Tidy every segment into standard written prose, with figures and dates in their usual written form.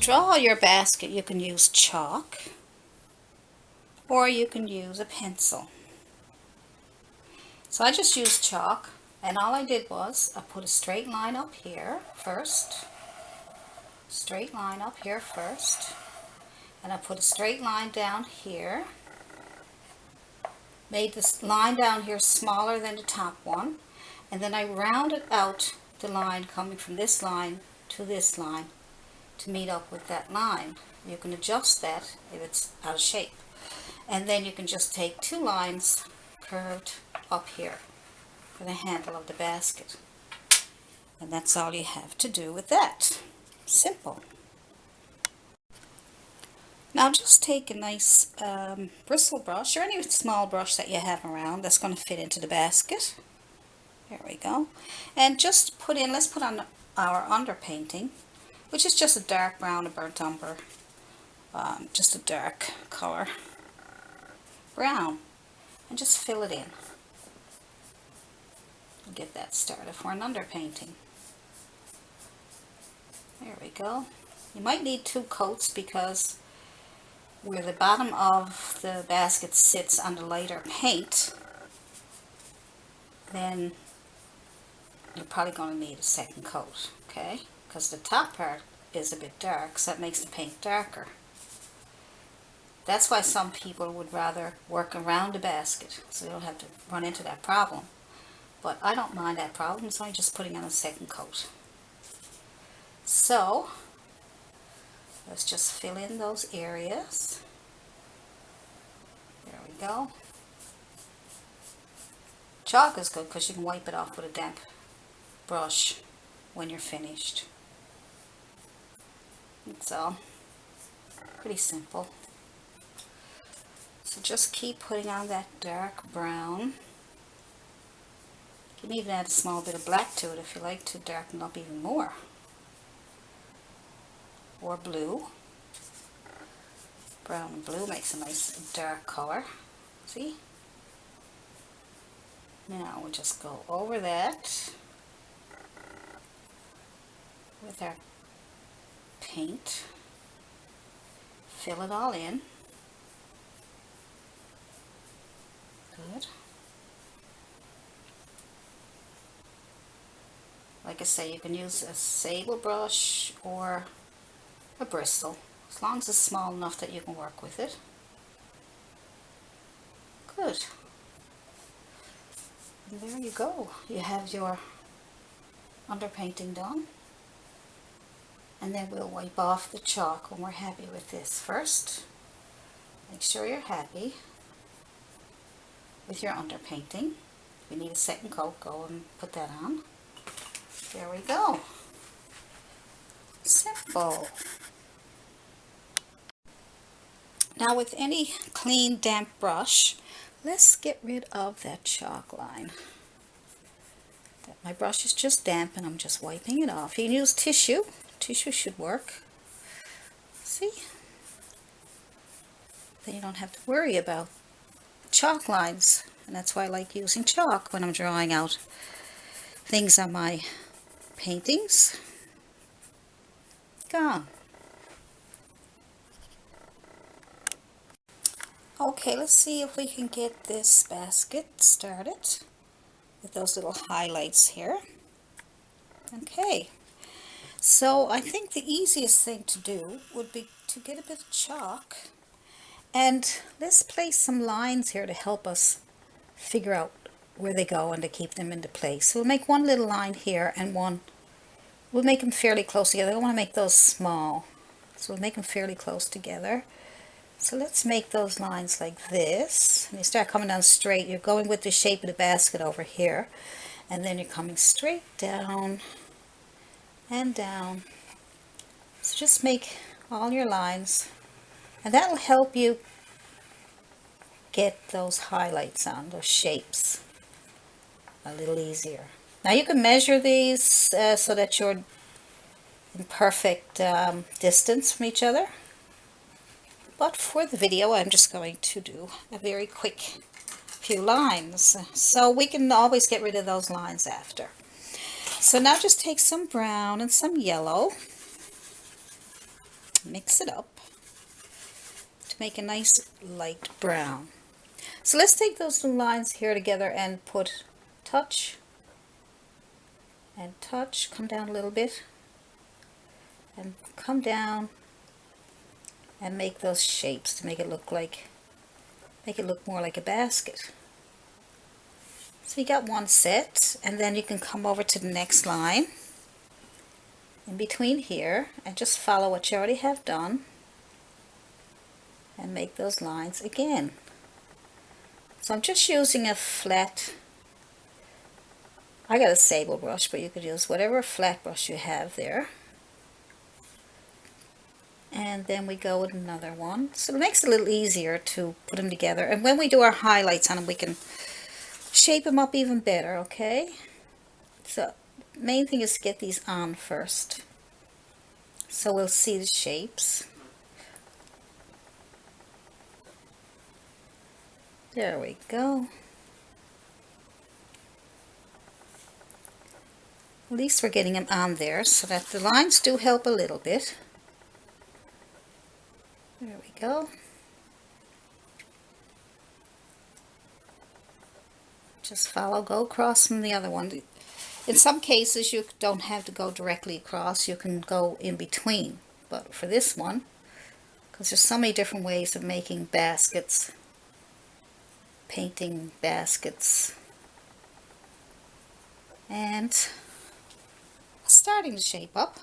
draw your basket, you can use chalk or you can use a pencil. So I just used chalk, and all I did was I put a straight line up here first, straight line up here first, and I put a straight line down here, made this line down here smaller than the top one, and then I rounded out the line coming from this line to this line to meet up with that line. You can adjust that if it's out of shape. And then you can just take two lines curved up here for the handle of the basket. And that's all you have to do with that. Simple. Now just take a nice bristle brush or any small brush that you have around that's going to fit into the basket. There we go. And just put in, let's put on our underpainting, which is just a dark brown, a burnt umber, just a dark color brown, and just fill it in. And get that started for an underpainting. There we go. You might need 2 coats because where the bottom of the basket sits on the lighter paint, then you're probably going to need a second coat, okay? Because the top part is a bit dark, so that makes the paint darker. That's why some people would rather work around the basket, so they don't have to run into that problem. But I don't mind that problem, so I'm just putting on a second coat. So, let's just fill in those areas. There we go. Chalk is good because you can wipe it off with a damp brush when you're finished. It's all pretty simple. So just keep putting on that dark brown. You can even add a small bit of black to it if you like to darken up even more. Or blue. Brown and blue makes a nice dark color. See? Now we'll just go over that with our paint. Fill it all in. Good. Like I say, you can use a Sable brush or a bristle, as long as it's small enough that you can work with it. Good. And there you go. You have your underpainting done. And then we'll wipe off the chalk when we're happy with this. First, make sure you're happy with your underpainting. If you need a second coat, go and put that on. There we go. Simple. Now with any clean, damp brush, let's get rid of that chalk line. My brush is just damp and I'm just wiping it off. You can use tissue. Tissue should work. See? Then you don't have to worry about chalk lines. And that's why I like using chalk when I'm drawing out things on my paintings. Gone. Okay, let's see if we can get this basket started with those little highlights here. Okay, so I think the easiest thing to do would be to get a bit of chalk and let's place some lines here to help us figure out where they go and to keep them into place. So we'll make one little line here and one, we'll make them fairly close together. I don't want to make those small, so we'll make them fairly close together. So let's make those lines like this. And you start coming down straight. You're going with the shape of the basket over here. And then you're coming straight down and down. So just make all your lines. And that'll help you get those highlights on, those shapes, a little easier. Now you can measure these so that you're in perfect distance from each other. But for the video, I'm just going to do a very quick few lines. So we can always get rid of those lines after. So now just take some brown and some yellow. Mix it up to make a nice light brown. So let's take those two lines here together and put touch and touch, come down a little bit, and come down and make those shapes to make it look more like a basket. So you got one set, and then you can come over to the next line in between here and just follow what you already have done and make those lines again. So I'm just using a flat, I got a Sable brush, but you could use whatever flat brush you have there. And then we go with another one. So it makes it a little easier to put them together. And when we do our highlights on them, we can shape them up even better, okay? So main thing is to get these on first, so we'll see the shapes. There we go. At least we're getting them on there so that the lines do help a little bit. There we go. Just follow, go across from the other one. In some cases you don't have to go directly across, you can go in between. But for this one, because there's so many different ways of making baskets, painting baskets, and starting to shape up.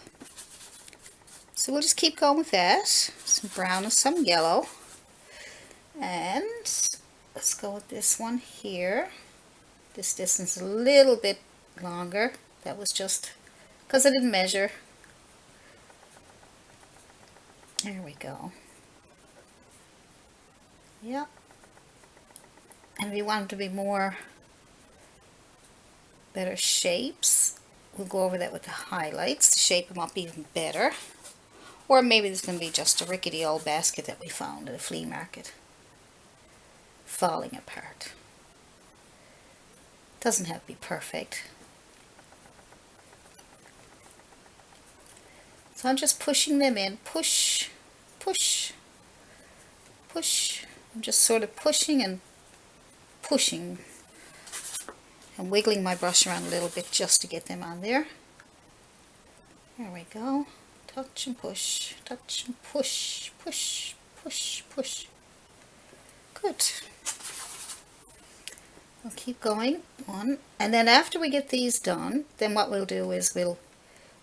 So we'll just keep going with that. Some brown and some yellow. And let's go with this one here. This distance is a little bit longer. That was just because I didn't measure. There we go. Yep. And we want them to be better shapes. We'll go over that with the highlights to shape them up even better. Or maybe this is going to be just a rickety old basket that we found at a flea market, falling apart. Doesn't have to be perfect. So I'm just pushing them in. Push, push, push. I'm just sort of pushing and pushing and wiggling my brush around a little bit just to get them on there. There we go. Touch and push, touch and push, push, push, push. Good. We'll keep going. One. And then after we get these done, then what we'll do is we'll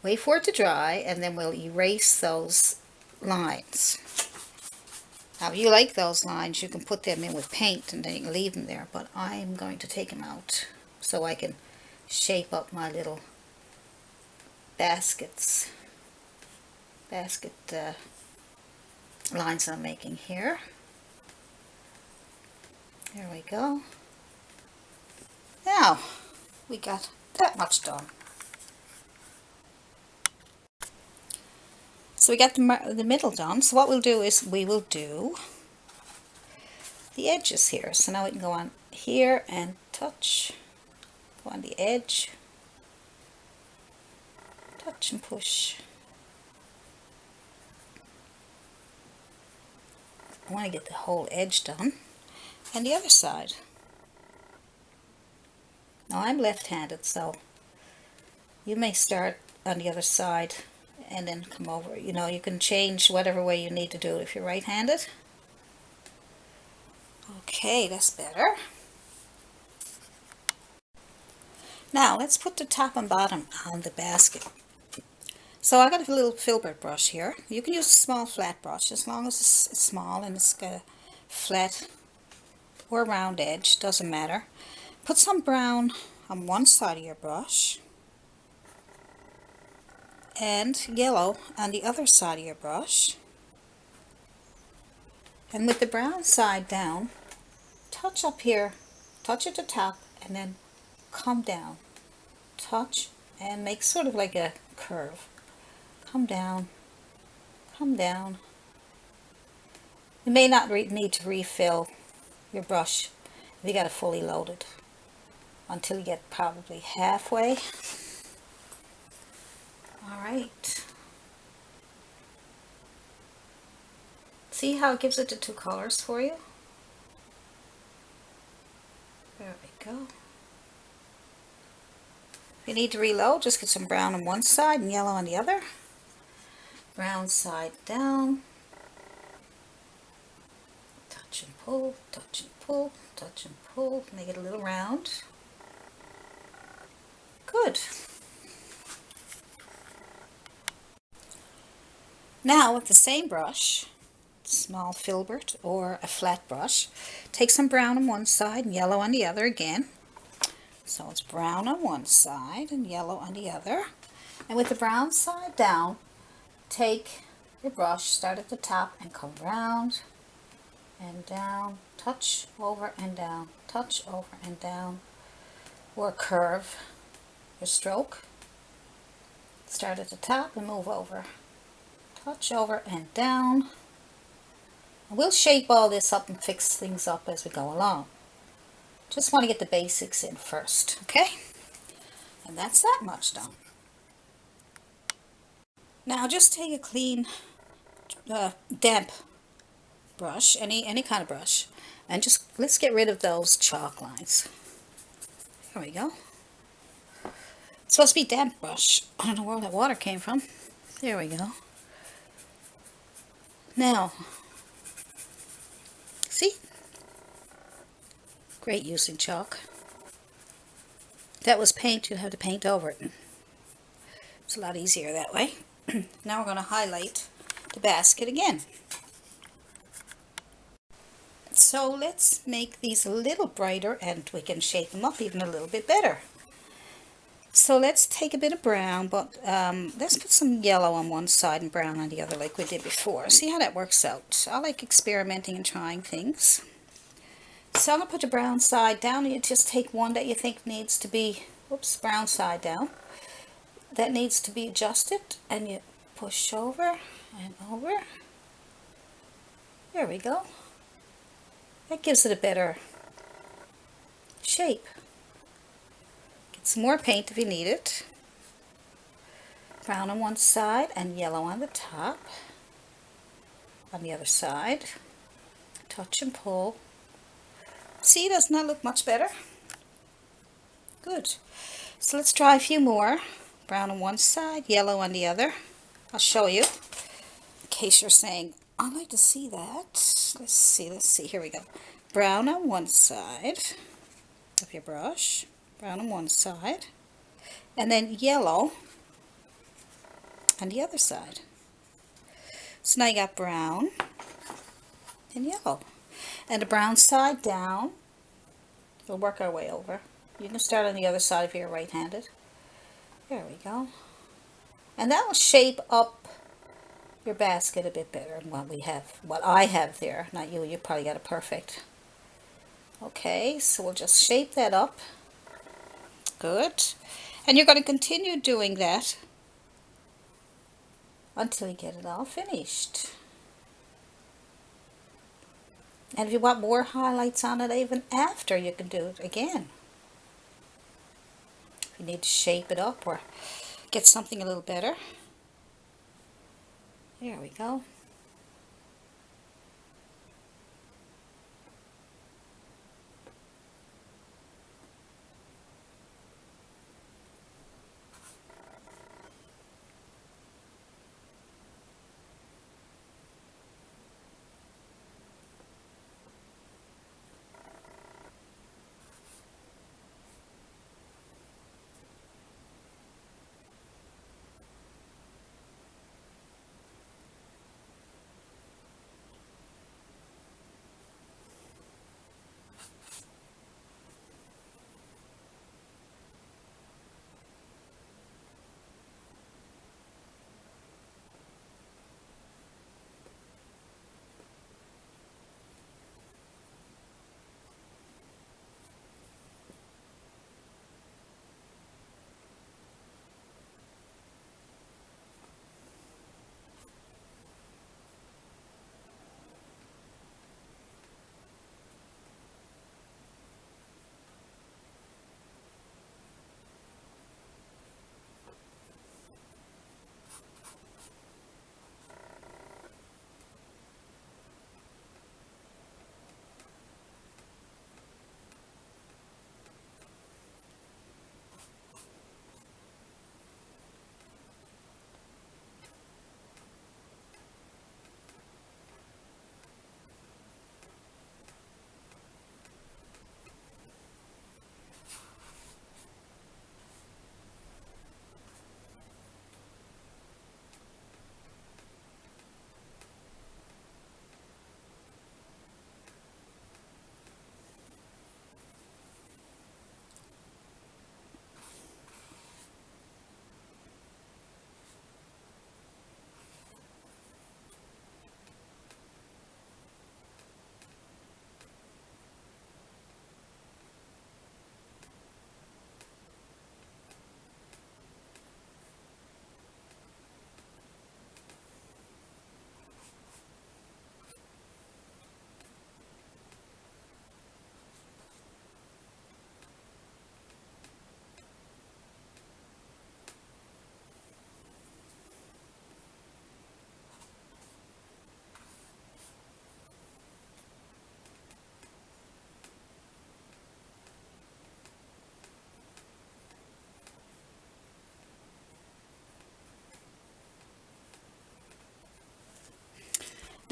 wait for it to dry, and then we'll erase those lines. Now if you like those lines, you can put them in with paint and then you can leave them there, but I'm going to take them out so I can shape up my little basket lines I'm making here. There we go. Now we got that much done. So we got the middle done. So what we'll do is we will do the edges here. So now we can go on here and touch, go on the edge, touch and push. I want to get the whole edge done. And the other side. Now I'm left-handed, so you may start on the other side and then come over. You know, you can change whatever way you need to do it if you're right-handed. Okay, that's better. Now let's put the top and bottom on the basket. So I got a little Filbert brush here. You can use a small flat brush as long as it's small and it's got a flat or round edge, doesn't matter. Put some brown on one side of your brush and yellow on the other side of your brush. And with the brown side down, touch up here, touch at the top, and then come down. Touch and make sort of like a curve. Come down, come down. You may not need to refill your brush if you got it fully loaded until you get probably halfway. Alright. See how it gives it the two colors for you? There we go. If you need to reload, just get some brown on one side and yellow on the other. Brown side down. Touch and pull, touch and pull, touch and pull. Make it a little round. Good. Now with the same brush, small filbert or a flat brush, take some brown on one side and yellow on the other again. So it's brown on one side and yellow on the other. And with the brown side down, take your brush, start at the top and come round and down, touch over and down, touch over and down, or curve your stroke. Start at the top and move over. Touch over and down. And we'll shape all this up and fix things up as we go along. Just want to get the basics in first, okay? And that's that much done. Now just take a clean, damp brush, any kind of brush, and just let's get rid of those chalk lines. There we go. It's supposed to be damp brush. I don't know where all that water came from. There we go. Now, see? Great using chalk. That was paint, you have to paint over it. It's a lot easier that way. Now we're going to highlight the basket again. So let's make these a little brighter and we can shape them up even a little bit better. So let's take a bit of brown, but let's put some yellow on one side and brown on the other like we did before. See how that works out. I like experimenting and trying things. So I'm going to put the brown side down. You just take one that you think needs to be, oops, brown side down. That needs to be adjusted and you push over and over. There we go. That gives it a better shape. Get some more paint if you need it. Brown on one side and yellow on the top. On the other side. Touch and pull. See, doesn't that look much better? Good. So let's try a few more. Brown on one side, yellow on the other. I'll show you in case you're saying, I'd like to see that. Let's see, here we go. Brown on one side of your brush, brown on one side, and then yellow on the other side. So now you got brown and yellow. And the brown side down. We'll work our way over. You can start on the other side if you're right-handed. There we go. And that will shape up your basket a bit better than what I have there. Not you, you probably got it perfect. Okay, so we'll just shape that up. Good. And you're going to continue doing that until you get it all finished. And if you want more highlights on it even after, you can do it again. If you need to shape it up or get something a little better. There we go.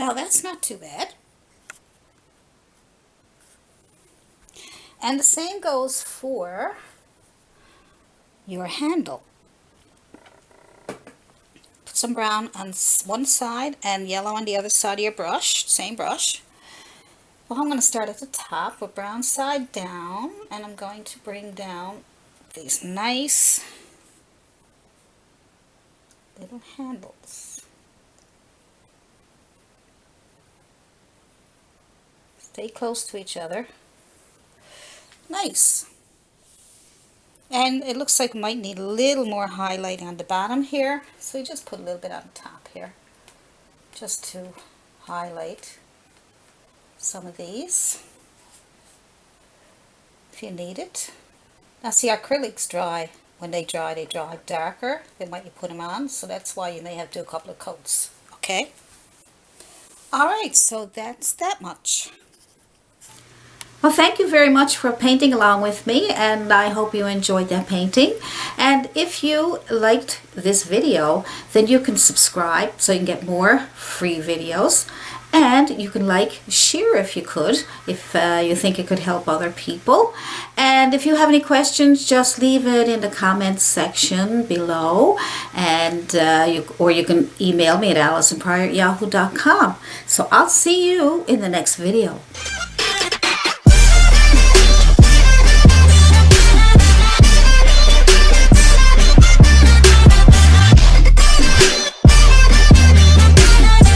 Now that's not too bad. And the same goes for your handle. Put some brown on one side and yellow on the other side of your brush, same brush. Well, I'm going to start at the top with brown side down, and I'm going to bring down these nice little handles. Stay close to each other. Nice. And it looks like it might need a little more highlighting on the bottom here, so you just put a little bit on the top here, just to highlight some of these if you need it. Now see, acrylics dry. When they dry darker than what you put them on, so that's why you may have to do a couple of coats. Okay? Alright, so that's that much. Well, thank you very much for painting along with me, and I hope you enjoyed that painting. And if you liked this video, then you can subscribe so you can get more free videos. And you can like, share if you could, if you think it could help other people. And if you have any questions, just leave it in the comments section below. And or you can email me at allisonprior@yahoo.com. So I'll see you in the next video.